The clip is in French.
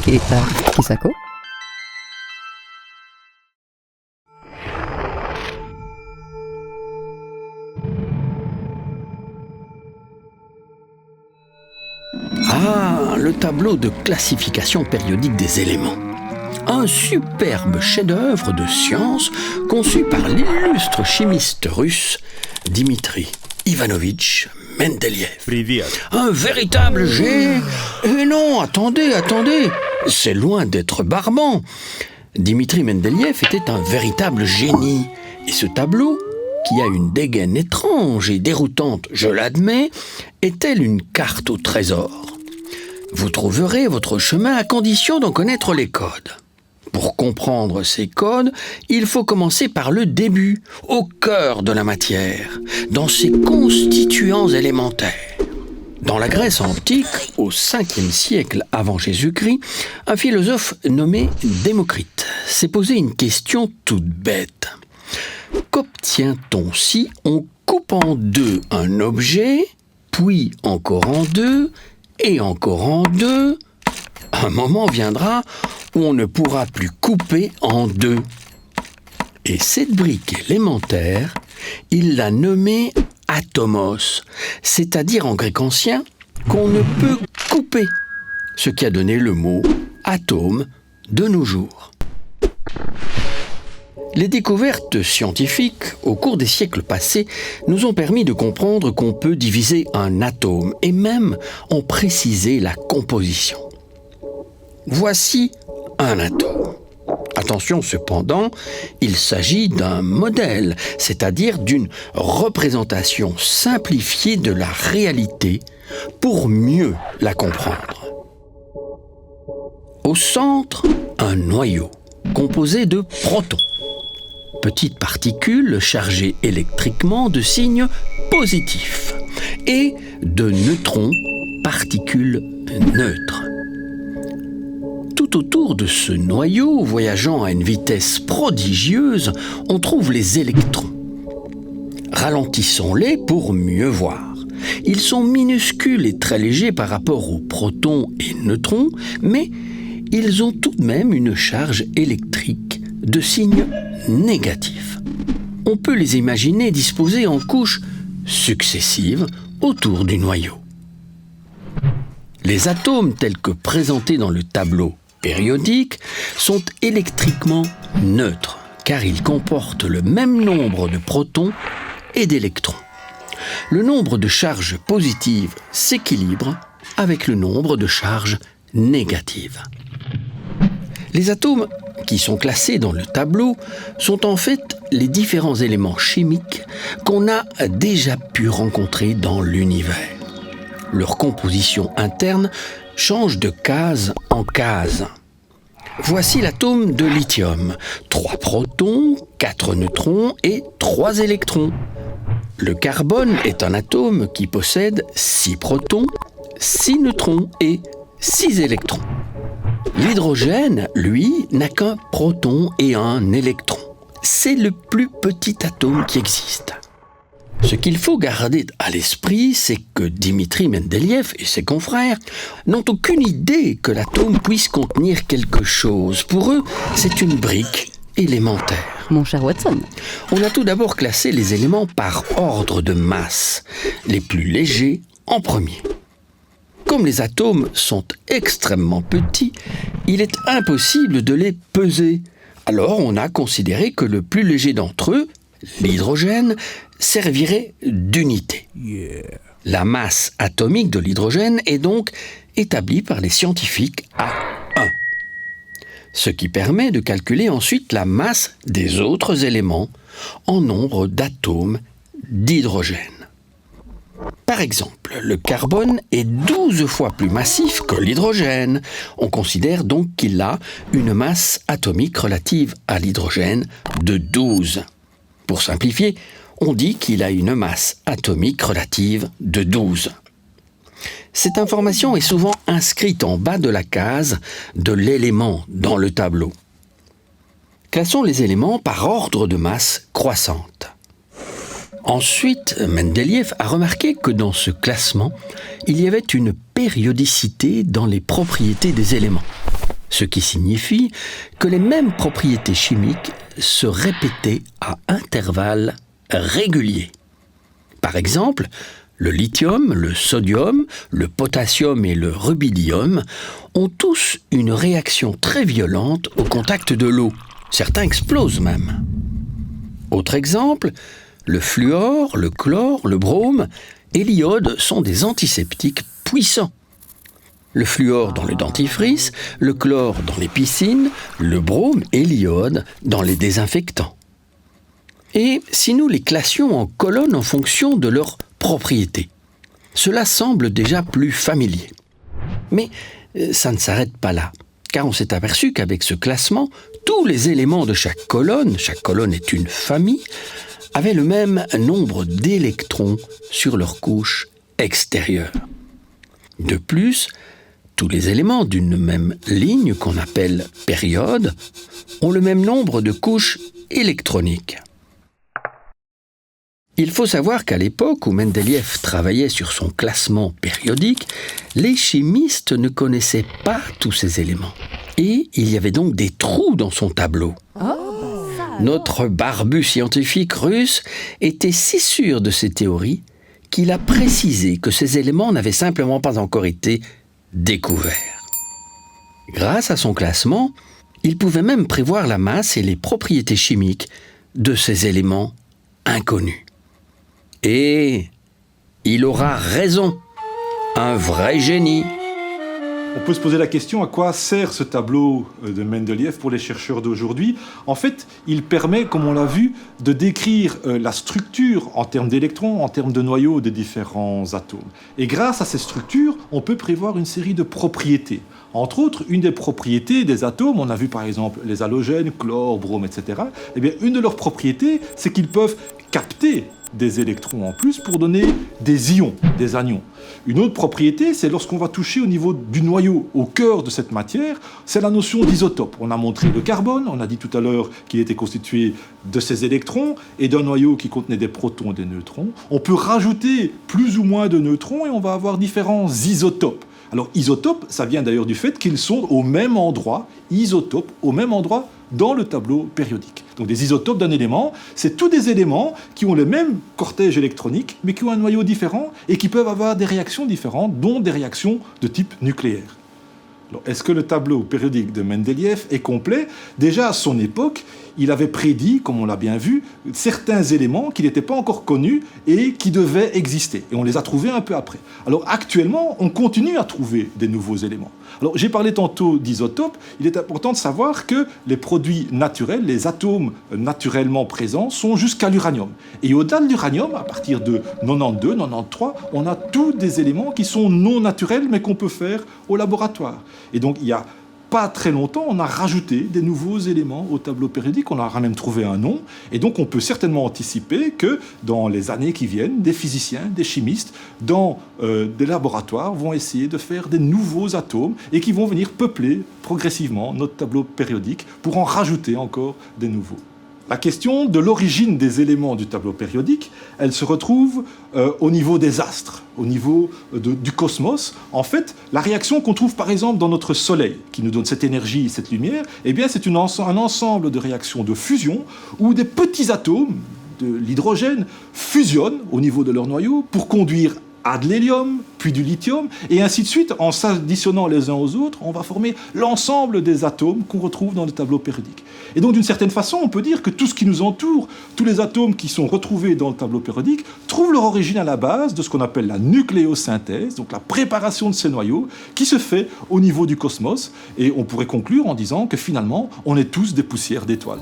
Keita Kisako. Ah, le tableau de classification périodique des éléments. Un superbe chef-d'œuvre de science conçu par l'illustre chimiste russe Dmitri Ivanovitch Mendeleïev. Un véritable génie. Et non, attendez, c'est loin d'être barbant. Dmitri Mendeleïev était un véritable génie. Et ce tableau, qui a une dégaine étrange et déroutante, je l'admets, est telle une carte au trésor. Vous trouverez votre chemin à condition d'en connaître les codes. Pour comprendre ces codes, il faut commencer par le début, au cœur de la matière, dans ses constituants élémentaires. Dans la Grèce antique, au 5e siècle avant Jésus-Christ, un philosophe nommé Démocrite s'est posé une question toute bête. Qu'obtient-on si on coupe en deux un objet, puis encore en deux, et encore en deux? Un moment viendra où on ne pourra plus couper en deux. Et cette brique élémentaire, il l'a nommée atomos, c'est-à-dire en grec ancien qu'on ne peut couper, ce qui a donné le mot atome de nos jours. Les découvertes scientifiques au cours des siècles passés nous ont permis de comprendre qu'on peut diviser un atome et même en préciser la composition. Voici un atome. Attention cependant, il s'agit d'un modèle, c'est-à-dire d'une représentation simplifiée de la réalité pour mieux la comprendre. Au centre, un noyau composé de protons, petites particules chargées électriquement de signes positifs, et de neutrons, particules neutres. Tout autour de ce noyau, voyageant à une vitesse prodigieuse, on trouve les électrons. Ralentissons-les pour mieux voir. Ils sont minuscules et très légers par rapport aux protons et neutrons, mais ils ont tout de même une charge électrique de signe négatif. On peut les imaginer disposés en couches successives autour du noyau. Les atomes tels que présentés dans le tableau périodique sont électriquement neutres, car ils comportent le même nombre de protons et d'électrons. Le nombre de charges positives s'équilibre avec le nombre de charges négatives. Les atomes qui sont classés dans le tableau sont en fait les différents éléments chimiques qu'on a déjà pu rencontrer dans l'univers. Leur composition interne change de case en case. Voici l'atome de lithium. 3 protons, 4 neutrons et 3 électrons. Le carbone est un atome qui possède 6 protons, 6 neutrons et 6 électrons. L'hydrogène, lui, n'a qu'un proton et un électron. C'est le plus petit atome qui existe. Ce qu'il faut garder à l'esprit, c'est que Dmitri Mendeleïev et ses confrères n'ont aucune idée que l'atome puisse contenir quelque chose. Pour eux, c'est une brique élémentaire. Mon cher Watson. On a tout d'abord classé les éléments par ordre de masse, les plus légers en premier. Comme les atomes sont extrêmement petits, il est impossible de les peser. Alors on a considéré que le plus léger d'entre eux, l'hydrogène, servirait d'unité. La masse atomique de l'hydrogène est donc établie par les scientifiques à 1. Ce qui permet de calculer ensuite la masse des autres éléments en nombre d'atomes d'hydrogène. Par exemple, le carbone est 12 fois plus massif que l'hydrogène. On considère donc qu'il a une masse atomique relative à l'hydrogène de 12. Pour simplifier, on dit qu'il a une masse atomique relative de 12. Cette information est souvent inscrite en bas de la case de l'élément dans le tableau. Classons les éléments par ordre de masse croissante. Ensuite, Mendeleïev a remarqué que dans ce classement, il y avait une périodicité dans les propriétés des éléments. ce qui signifie que les mêmes propriétés chimiques se répétaient à intervalles réguliers. Par exemple, le lithium, le sodium, le potassium et le rubidium ont tous une réaction très violente au contact de l'eau. Certains explosent même. Autre exemple, le fluor, le chlore, le brome et l'iode sont des antiseptiques puissants. Le fluor dans le dentifrice, le chlore dans les piscines, le brome et l'iode dans les désinfectants. Et si nous les classions en colonnes en fonction de leurs propriétés, cela semble déjà plus familier. Mais ça ne s'arrête pas là, car on s'est aperçu qu'avec ce classement, tous les éléments de chaque colonne est une famille, avaient le même nombre d'électrons sur leur couche extérieure. De plus, tous les éléments d'une même ligne, qu'on appelle période, ont le même nombre de couches électroniques. Il faut savoir qu'à l'époque où Mendeleïev travaillait sur son classement périodique, les chimistes ne connaissaient pas tous ces éléments. Et il y avait donc des trous dans son tableau. Notre barbu scientifique russe était si sûr de ses théories qu'il a précisé que ces éléments n'avaient simplement pas encore été découverts. Grâce à son classement, il pouvait même prévoir la masse et les propriétés chimiques de ces éléments inconnus. Et il aura raison, un vrai génie. On peut se poser la question à quoi sert ce tableau de Mendeleïev pour les chercheurs d'aujourd'hui. En fait, il permet, comme on l'a vu, de décrire la structure en termes d'électrons, en termes de noyaux des différents atomes. Et grâce à ces structures, on peut prévoir une série de propriétés. Entre autres, une des propriétés des atomes, on a vu par exemple les halogènes, chlore, brome, etc. Eh bien, une de leurs propriétés, c'est qu'ils peuvent capter des électrons en plus pour donner des ions, des anions. Une autre propriété, c'est lorsqu'on va toucher au niveau du noyau, au cœur de cette matière, c'est la notion d'isotope. On a montré le carbone, on a dit tout à l'heure qu'il était constitué de ces électrons et d'un noyau qui contenait des protons et des neutrons. On peut rajouter plus ou moins de neutrons et on va avoir différents isotopes. Alors isotopes, ça vient d'ailleurs du fait qu'ils sont au même endroit, isotopes, au même endroit dans le tableau périodique. Donc des isotopes d'un élément, c'est tous des éléments qui ont le même cortège électronique, mais qui ont un noyau différent et qui peuvent avoir des réactions différentes, dont des réactions de type nucléaire. Alors, est-ce que le tableau périodique de Mendeleïev est complet ? Déjà à son époque, il avait prédit, comme on l'a bien vu, certains éléments qui n'étaient pas encore connus et qui devaient exister. Et on les a trouvés un peu après. Alors actuellement, on continue à trouver des nouveaux éléments. Alors j'ai parlé tantôt d'isotopes. Il est important de savoir que les produits naturels, les atomes naturellement présents, sont jusqu'à l'uranium. Et au-delà de l'uranium, à partir de 92, 93, on a tous des éléments qui sont non naturels, mais qu'on peut faire au laboratoire. Et donc il y a pas très longtemps, on a rajouté des nouveaux éléments au tableau périodique, on leur a même trouvé un nom, et donc on peut certainement anticiper que dans les années qui viennent, des physiciens, des chimistes, dans des laboratoires vont essayer de faire des nouveaux atomes et qui vont venir peupler progressivement notre tableau périodique pour en rajouter encore des nouveaux. La question de l'origine des éléments du tableau périodique, elle se retrouve au niveau des astres, au niveau du cosmos. En fait, la réaction qu'on trouve par exemple dans notre Soleil, qui nous donne cette énergie, cette lumière, eh bien c'est un ensemble de réactions de fusion où des petits atomes de l'hydrogène fusionnent au niveau de leur noyau pour conduire à de l'hélium, puis du lithium, et ainsi de suite. En s'additionnant les uns aux autres, on va former l'ensemble des atomes qu'on retrouve dans le tableau périodique. Et donc, d'une certaine façon, on peut dire que tout ce qui nous entoure, tous les atomes qui sont retrouvés dans le tableau périodique, trouvent leur origine à la base de ce qu'on appelle la nucléosynthèse, donc la préparation de ces noyaux, qui se fait au niveau du cosmos. Et on pourrait conclure en disant que finalement, on est tous des poussières d'étoiles.